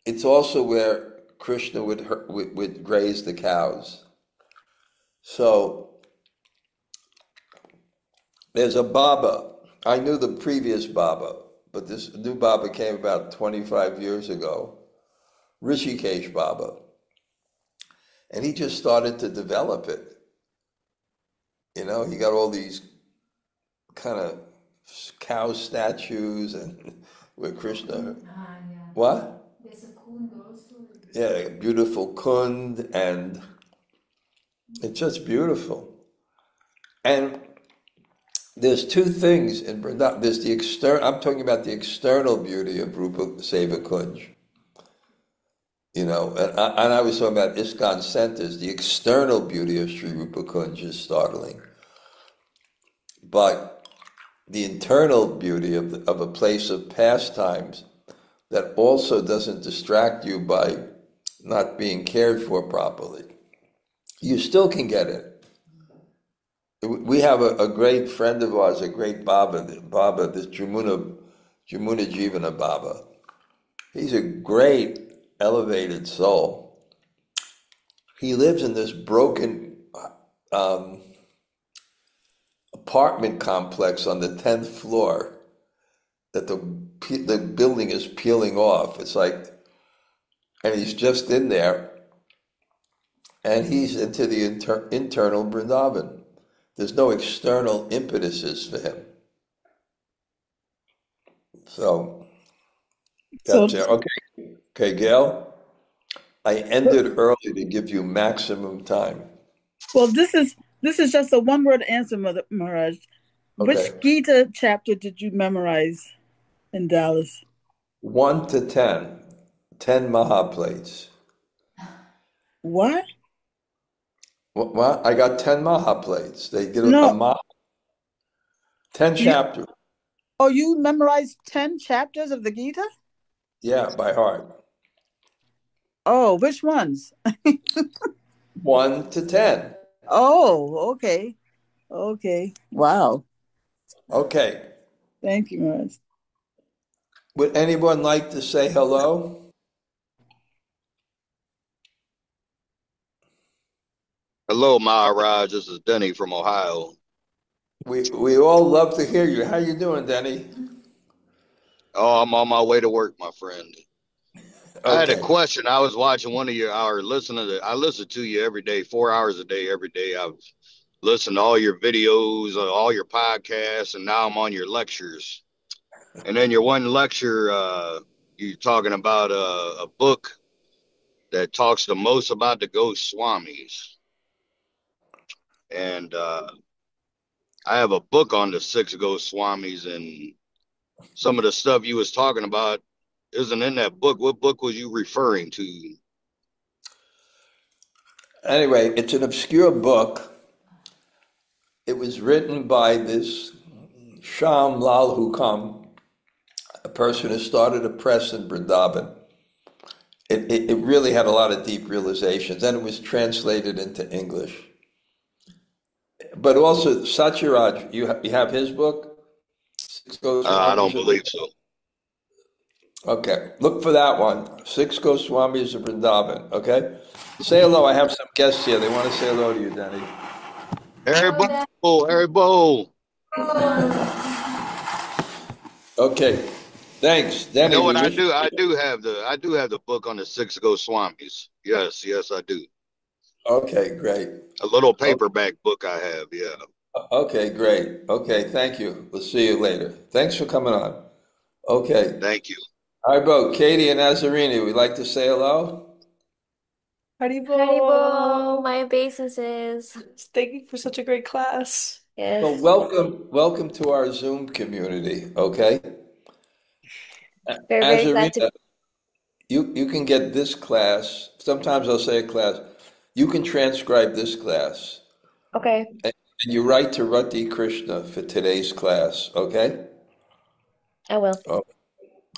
It's also where Krishna would graze the cows. So there's a Baba. I knew the previous Baba, but this new Baba came about 25 years ago, Rishikesh Baba. And he just started to develop it. He got all these kind of cow statues and with Krishna. Yeah. What? There's a kund also. Yeah, beautiful kund, and it's just beautiful. And there's two things in Vrindavan. There's the external. I'm talking about the external beauty of Rupa Seva Kunj. And I was talking about ISKCON centers. The external beauty of Sri Rupa Kunj is startling, but the internal beauty of a place of pastimes that also doesn't distract you by not being cared for properly. You still can get it. We have a great friend of ours, a great Baba, this Jamuna Jivana Baba. He's a great elevated soul. He lives in this broken apartment complex on the 10th floor that the building is peeling off. It's like, and he's just in there, and he's into the internal Vrindavan. There's no external impetuses for him. So So, that's it. Okay, Gail. I ended early to give you maximum time. well, this is just a one-word answer, Mother Maharaj. Which Okay. Gita chapter did you memorize in Dallas? 1 to 10. 10 Mahaplates. What? What? I got 10 Mahaplates. They get a No, 10 you. chapters. Oh, you memorized 10 chapters of the Gita? Yeah, by heart. Oh, which ones? 1 to 10. Oh, okay. Okay. Wow. Okay. Thank you, Maharaj. Would anyone like to say hello? Hello, Maharaj. This is Denny from Ohio. We all love to hear you. How you doing, Denny? Oh, I'm on my way to work, my friend. I had a Okay. question. I was watching one of I listen to you every day, 4 hours a day, every day. I've listened to all your videos, all your podcasts, and now I'm on your lectures. And then your one lecture, you're talking about a book that talks the most about the ghost swamis. And I have a book on the 6 ghost swamis, and some of the stuff you was talking about isn't in that book. What book was you referring to? Anyway, it's an obscure book. It was written by this Sham Lal Hukam, a person who started a press in Vrindavan. It really had a lot of deep realizations, and it was translated into English. But also, Satyaraj, you have his book? Six I Goswamis don't of... believe so. Okay, look for that one. 6 Goswamis of Vrindavan, okay? Say hello. I have some guests here. They want to say hello to you, Danny. Harry Hello there. Bo, Harry Bo. Okay, thanks, You Danny. know We what I wish. do? I do have the book on the 6 Goswamis. Yes, yes, I do. Okay, great. A little Okay, paperback book I have. Yeah. okay, great. Okay, thank you. We'll see you later. Thanks for coming on. Okay. Thank you. All right, Bo, Katie and Nazarini, we'd like to say hello. Haribo, Haribo, my obeisances. thank you for such a great class. Well, Yes, welcome to our Zoom community, okay? we're very glad to. Azarina, you can get this class. Sometimes I'll say a class. You can transcribe this class. Okay, And you write to Rati Krishna for today's class, okay? I will. Oh,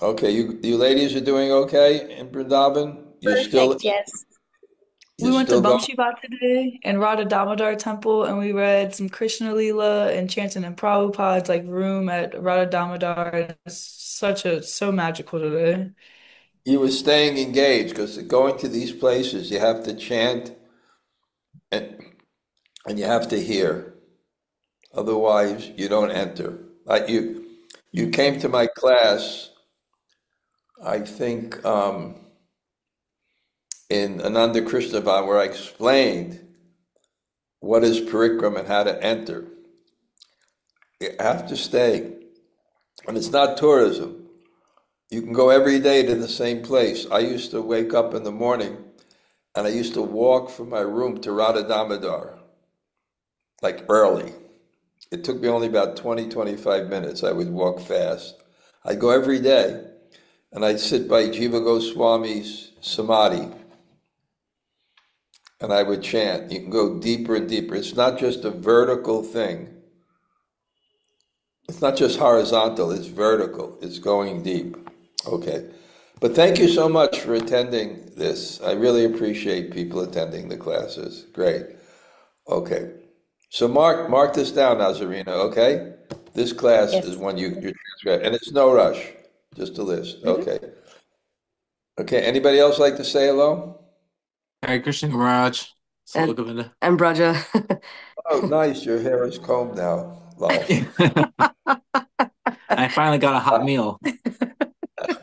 okay, you ladies are doing okay in Vrindavan? Perfect, yes. You We went to still going? Bamshibat today and Radha Damodar Temple, and we read some Krishna Leela and chanted in Prabhupada's room at Radha Damodar. It's so magical today. You were staying engaged because going to these places, you have to chant and, and you have to hear. Otherwise, you don't enter. Like you came to my class, I think, in Ananda Krishnavan, where I explained what is parikrama and how to enter. You have to stay. And it's not tourism. You can go every day to the same place. I used to wake up in the morning and I used to walk from my room to Radha Damodar, like early. It took me only about 20, 25 minutes. I would walk fast. I'd go every day and I'd sit by Jiva Goswami's samadhi and I would chant. You can go deeper and deeper. It's not just a vertical thing. It's not just horizontal, it's vertical. It's going deep. Okay. But thank you so much for attending this. I really appreciate people attending the classes. Great. Okay. So mark this down, Nazarena, okay? This class is Yes. one you transcribe, and it's no rush, just a list. Hmm. Okay. Okay, anybody else like to say hello? Hare Krishna Maharaj. Hello, And Govinda. and Braja. Oh, nice, your hair is combed now, love. I finally got a hot meal.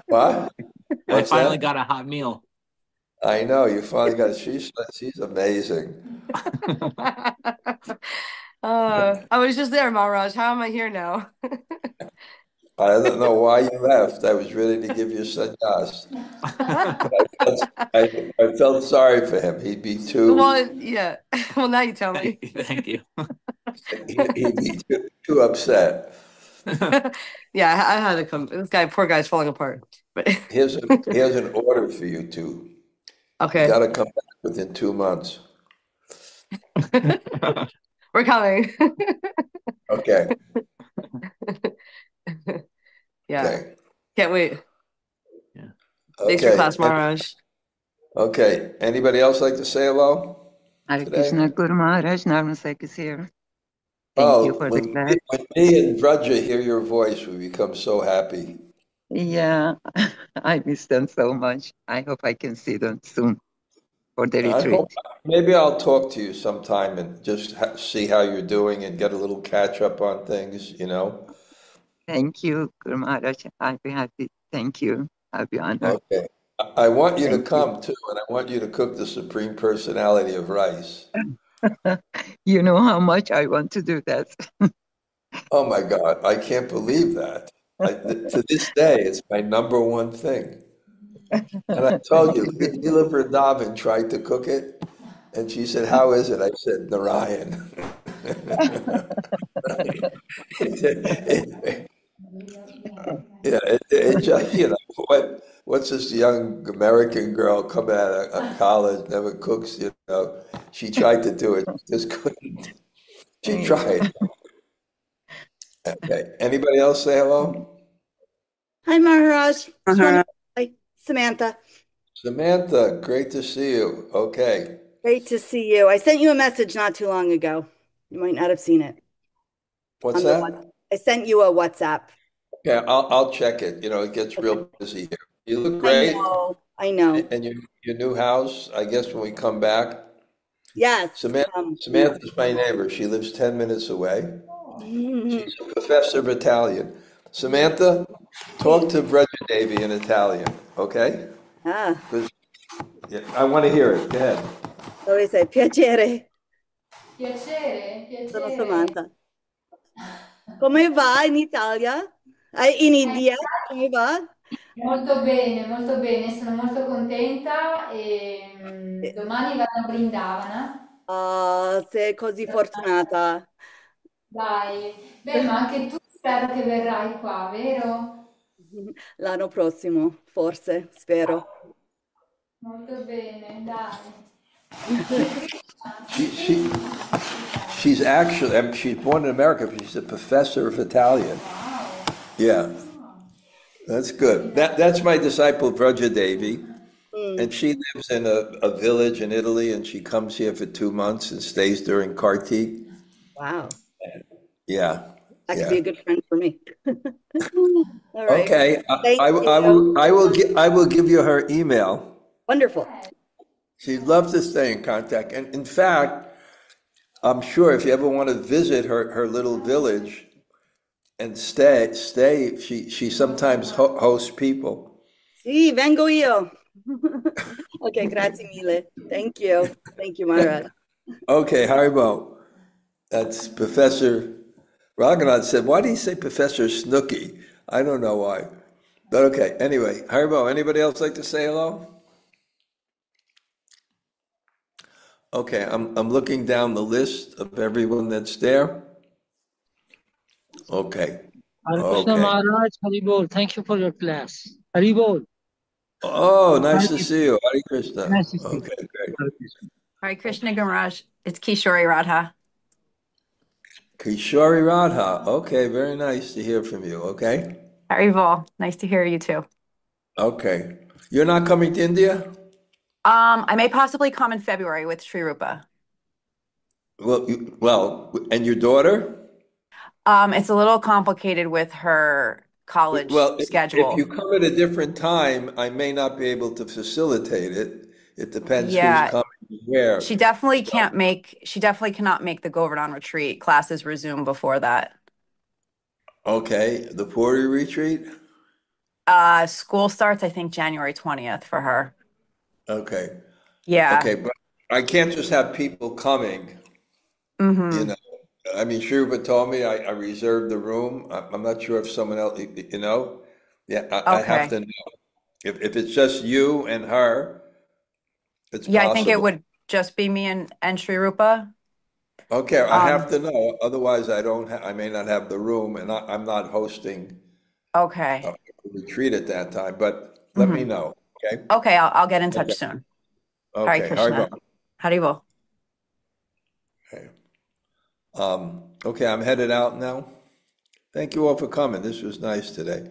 What? I What's finally that? got a hot meal. I know, you finally got, she's amazing. I was just there, Maharaj. How am I here now? I don't know why you left. I was ready to give you sannyas. I felt sorry for him. He'd be Well, yeah. Well, now you tell me. Thank you. he'd be too upset. Yeah, I had to come. This guy, poor guy's falling apart. But Here's an order for you two. You okay, got to come back within 2 months. we're coming. Okay. Yeah. Okay. Can't wait. Yeah. Thanks for Okay. class, Maharaj. Okay. Anybody else like to say hello Hare today? Krishna, Guru Maharaj, Narmasek is here. Thank you for the class. When me and Vraja hear your voice, we become so happy. Yeah, I miss them so much. I hope I can see them soon for the I retreat. hope maybe I'll talk to you sometime and just see how you're doing and get a little catch up on things, you know? Thank you, Guru Maharaj. I'll be happy. Thank you. I'll be honored. Okay. I want you to Thank you. come too, and I want you to cook the Supreme Personality of rice. You know how much I want to do that. Oh my God, I can't believe that. To this day, it's my number one thing. And I told you, Leela Vrindavan tried to cook it, and she said, "How is it?" I said, "Narayan." Yeah, it just, what's this young American girl coming out of college, never cooks, She tried to do it, just couldn't. She tried. Okay. Anybody else say hello? Hi, Maharaj. Maharaj. Hi, Samantha. Samantha, great to see you. Okay. Great to see you. I sent you a message not too long ago. You might not have seen it. What's that? I sent you a WhatsApp. Yeah, I'll check it. It gets real busy here. You look I great. I know. And your new house, I guess when we come back. Yes. Samantha's my neighbor. She lives 10 minutes away. She's a professor of Italian. Samantha, talk to Bṛhad Devi in Italian, okay? Ah. Yeah, I want to hear it. Go ahead. Dove sei? Piacere. Piacere, Sono piacere. Samantha. Come va in Italia? In India? Come va? Molto bene, sono molto contenta e domani vado a Brindavana. Sei così fortunata. Dai, beh, ma anche tu spero che verrai qua, vero? L'anno prossimo, forse, spero. Molto bene, dai. She's actually, she's born in America, but she's a professor of Italian. Yeah, that's good. That's my disciple Bṛhad Devi, and she lives in a village in Italy, and she comes here for 2 months and stays during Kartik. Wow. Yeah. That could be a good friend for me. All right. Okay. Thank I you. will give you her email. Wonderful. She'd love to stay in contact. And in fact, I'm sure if you ever want to visit her little village and stay, she sometimes hosts people. Sì, vengo io. Okay, grazie mille. Thank you. Thank you, Maharaj. Okay, Haribo. That's Professor Raghunath said, why do you say Professor Snooky? I don't know why. But okay, anyway, Haribo, anybody else like to say hello? Okay, I'm looking down the list of everyone that's there. Okay. Hare Krishna Maharaj, Haribol. Thank you for your class. Haribol. Oh, nice to see you. Hare Krishna. Nice to see you. Okay, great. Hare Krishna Maharaj. It's Kishori Radha. Kishori Radha. Okay, very nice to hear from you. Okay. Haribol. Nice to hear you too. Okay. You're not coming to India? I may possibly come in February with Sri Rupa. Well, and your daughter? It's a little complicated with her college schedule. If you come at a different time, I may not be able to facilitate it. It depends who's coming and where. She definitely cannot make the Govardhan retreat. Classes resume before that. Okay. The Puri retreat? School starts, I think, January 20th for her. Okay. Yeah. Okay, but I can't just have people coming. Mm-hmm. I mean, Shruva told me I reserved the room. I'm not sure if someone else, Yeah, I have to know. If it's just you and her, it's possible. I think it would just be me and Sri Rupa. Okay, I have to know. Otherwise, I may not have the room, and I'm not hosting a retreat at that time. But let me know. Okay. Okay, I'll get in touch soon. Okay. Hare Krishna. Haribol. Okay. Okay, I'm headed out now. Thank you all for coming. This was nice today.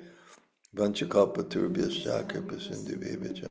Vanchakalpatarubhyascha kripa sindhubhya